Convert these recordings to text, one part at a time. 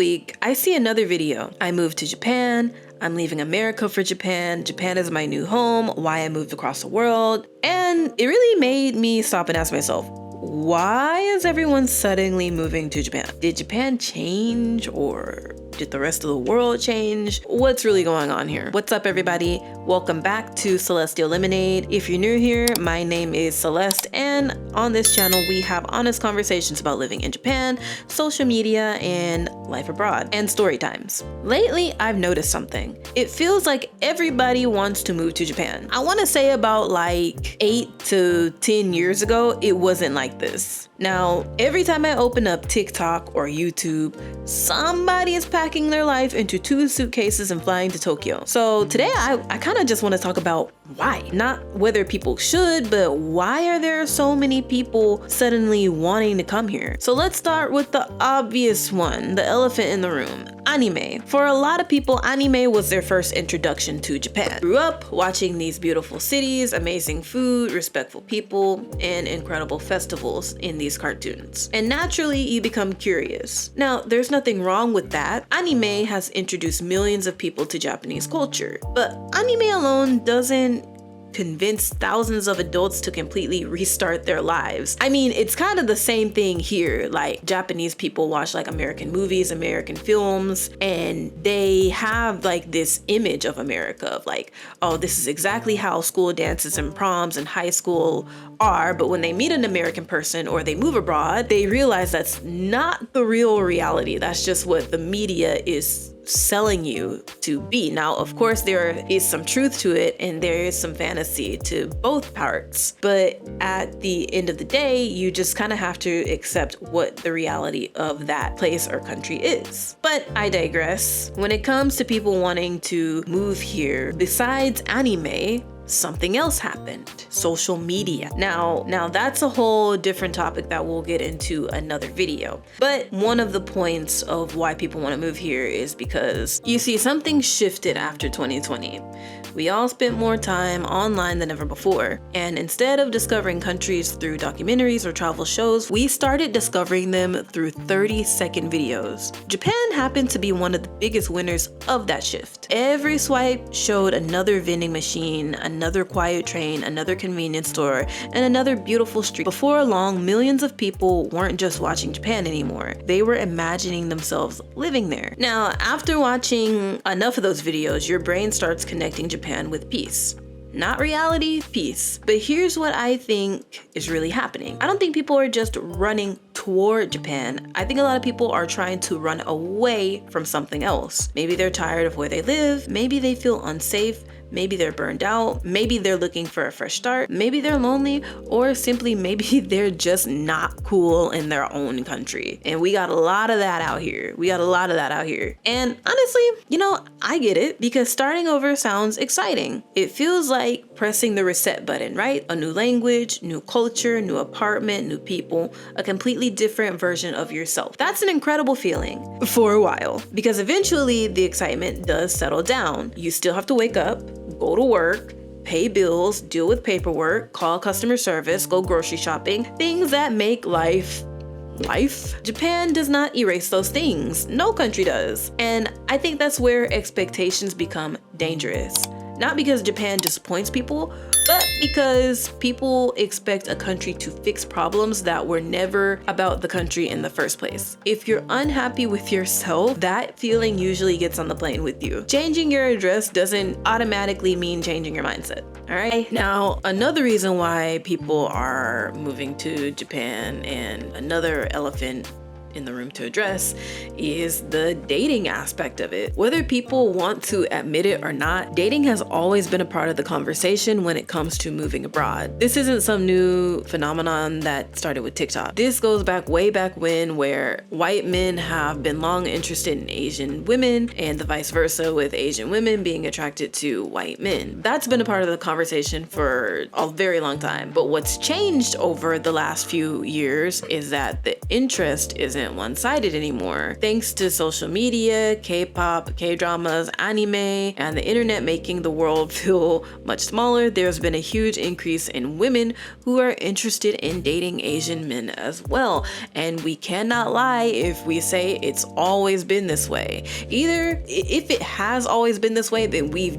week, I see another video. I moved to Japan. I'm leaving America for Japan. Japan is my new home. Why I moved across the world. And it really made me stop and ask myself, why is everyone suddenly moving to Japan? Did Japan change, or did the rest of the world change? What's really going on here? What's up, everybody? Welcome back to Celestial Lemonade. If you're new here, my name is Celeste, and on this channel, we have honest conversations about living in Japan, social media, and life abroad, and story times. Lately, I've noticed something. It feels like everybody wants to move to Japan. I want to say about like 8 to 10 years ago, it wasn't like this. Now, every time I open up TikTok or YouTube, somebody is packing their life into 2 suitcases and flying to Tokyo. So today I kind of just want to talk about why. Not whether people should, but why are there so many people suddenly wanting to come here? So let's start with the obvious one, the elephant in the room, anime. For a lot of people, anime was their first introduction to Japan. Grew up watching these beautiful cities, amazing food, respectful people, and incredible festivals in these cartoons. And naturally, you become curious. Now, there's nothing wrong with that. Anime has introduced millions of people to Japanese culture, but anime alone doesn't convince thousands of adults to completely restart their lives. I mean, it's kind of the same thing here. Like, Japanese people watch like American movies, American films, and they have like this image of America of like, oh, this is exactly how school dances and proms and high school are. But when they meet an American person or they move abroad, they realize that's not the real reality. That's just what the media is selling you to be. Now, of course, there is some truth to it and there is some fantasy to both parts, but at the end of the day, you just kind of have to accept what the reality of that place or country is. But I digress. When it comes to people wanting to move here, besides anime, something else happened. Social media. Now that's a whole different topic that we'll get into another video. But one of the points of why people want to move here is because you see something shifted after 2020. We all spent more time online than ever before. And instead of discovering countries through documentaries or travel shows, we started discovering them through 30-second videos. Japan happened to be one of the biggest winners of that shift. Every swipe showed another vending machine, another quiet train, another convenience store, and another beautiful street. Before long, millions of people weren't just watching Japan anymore. They were imagining themselves living there. Now, after watching enough of those videos, your brain starts connecting Japan with peace. Not reality, peace. But here's what I think is really happening. I don't think people are just running toward Japan. I think a lot of people are trying to run away from something else. Maybe they're tired of where they live. Maybe they feel unsafe. Maybe they're burned out. Maybe they're looking for a fresh start. Maybe they're lonely, or simply maybe they're just not cool in their own country. And we got a lot of that out here. And honestly, I get it, because starting over sounds exciting. It feels like pressing the reset button, right? A new language, new culture, new apartment, new people, a completely different version of yourself. That's an incredible feeling for a while, because eventually the excitement does settle down. You still have to wake up, go to work, pay bills, deal with paperwork, call customer service, go grocery shopping, things that make life. Japan does not erase those things. No country does. And I think that's where expectations become dangerous. Not because Japan disappoints people, but because people expect a country to fix problems that were never about the country in the first place. If you're unhappy with yourself, that feeling usually gets on the plane with you. Changing your address doesn't automatically mean changing your mindset. All right. Now, another reason why people are moving to Japan, and another elephant in the room to address, is the dating aspect of it. Whether people want to admit it or not, dating has always been a part of the conversation when it comes to moving abroad. This isn't some new phenomenon that started with TikTok. This goes back way back when, where white men have been long interested in Asian women, and the vice versa, with Asian women being attracted to white men. That's been a part of the conversation for a very long time. But what's changed over the last few years is that the interest isn't isn't one-sided anymore. Thanks to social media, K-pop, K-dramas, anime, and the internet making the world feel much smaller, there's been a huge increase in women who are interested in dating Asian men as well. And we cannot lie if we say it's always been this way. Either if it has always been this way, then we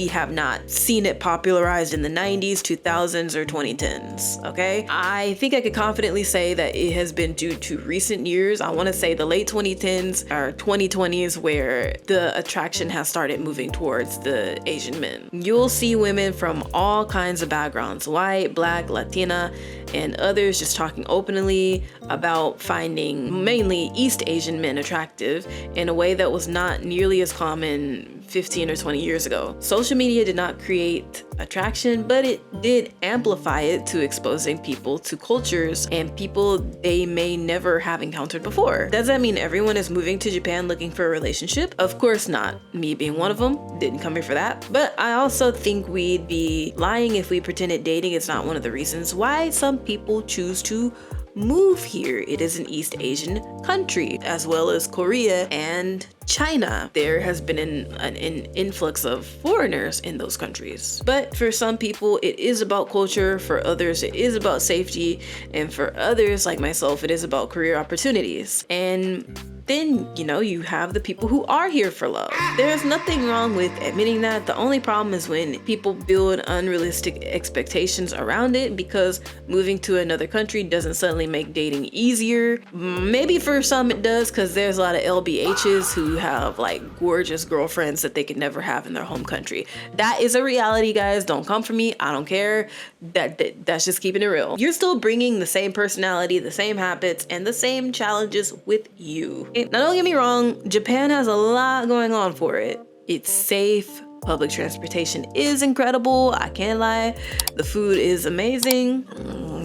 have not seen it popularized in the 90s, 2000s, or 2010s, okay? I think I could confidently say that it has been due to recent years. I want to say the late 2010s or 2020s where the attraction has started moving towards the Asian men. You'll see women from all kinds of backgrounds, white, black, Latina, and others just talking openly about finding mainly East Asian men attractive in a way that was not nearly as common 15 or 20 years ago. Social media did not create attraction, but it did amplify it to exposing people to cultures and people they may never have encountered before. Does that mean everyone is moving to Japan looking for a relationship? Of course not. Me being one of them, didn't come here for that. But I also think we'd be lying if we pretended dating is not one of the reasons why some people choose to move here. It is an East Asian country, as well as Korea and China. There has been an influx of foreigners in those countries. But for some people, it is about culture. For others, it is about safety. And for others, like myself, it is about career opportunities. And then, you have the people who are here for love. There's nothing wrong with admitting that. The only problem is when people build unrealistic expectations around it, because moving to another country doesn't suddenly make dating easier. Maybe for some it does, because there's a lot of LBHs who have like gorgeous girlfriends that they could never have in their home country. That is a reality, guys. Don't come for me. I don't care. That's just keeping it real. You're still bringing the same personality, the same habits, and the same challenges with you. Now, don't get me wrong, Japan has a lot going on for it. It's safe. Public transportation is incredible. I can't lie. The food is amazing.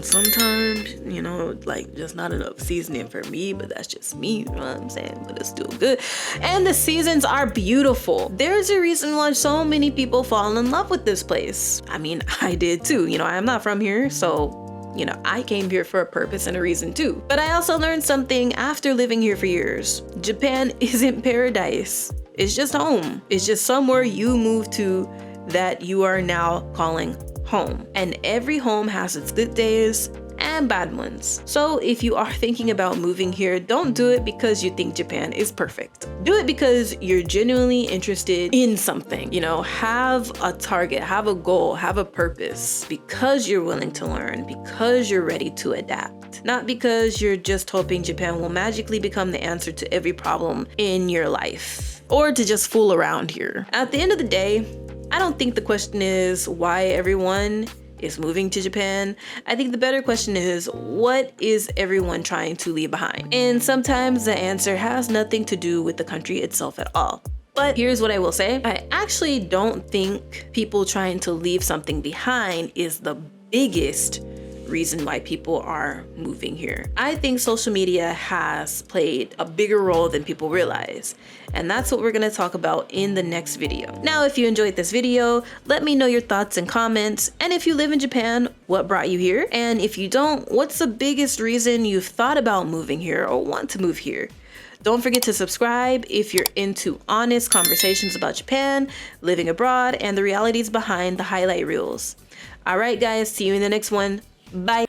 Sometimes, just not enough seasoning for me, but that's just me, you know what I'm saying? But it's still good. And the seasons are beautiful. There's a reason why so many people fall in love with this place. I mean, I did too. I am not from here, so I came here for a purpose and a reason too. But I also learned something after living here for years. Japan isn't paradise. It's just home. It's just somewhere you move to that you are now calling home. And every home has its good days and bad ones. So if you are thinking about moving here, don't do it because you think Japan is perfect. Do it because you're genuinely interested in something. Have a target, have a goal, have a purpose, because you're willing to learn, because you're ready to adapt. Not because you're just hoping Japan will magically become the answer to every problem in your life, or to just fool around here. At the end of the day, I don't think the question is why everyone is moving to Japan. I think the better question is, what is everyone trying to leave behind? And sometimes the answer has nothing to do with the country itself at all. But here's what I will say. I actually don't think people trying to leave something behind is the biggest reason why people are moving here. I think social media has played a bigger role than people realize. And that's what we're gonna talk about in the next video. Now, if you enjoyed this video, let me know your thoughts and comments. And if you live in Japan, what brought you here? And if you don't, what's the biggest reason you've thought about moving here or want to move here? Don't forget to subscribe if you're into honest conversations about Japan, living abroad, and the realities behind the highlight reels. All right, guys, see you in the next one. Bye.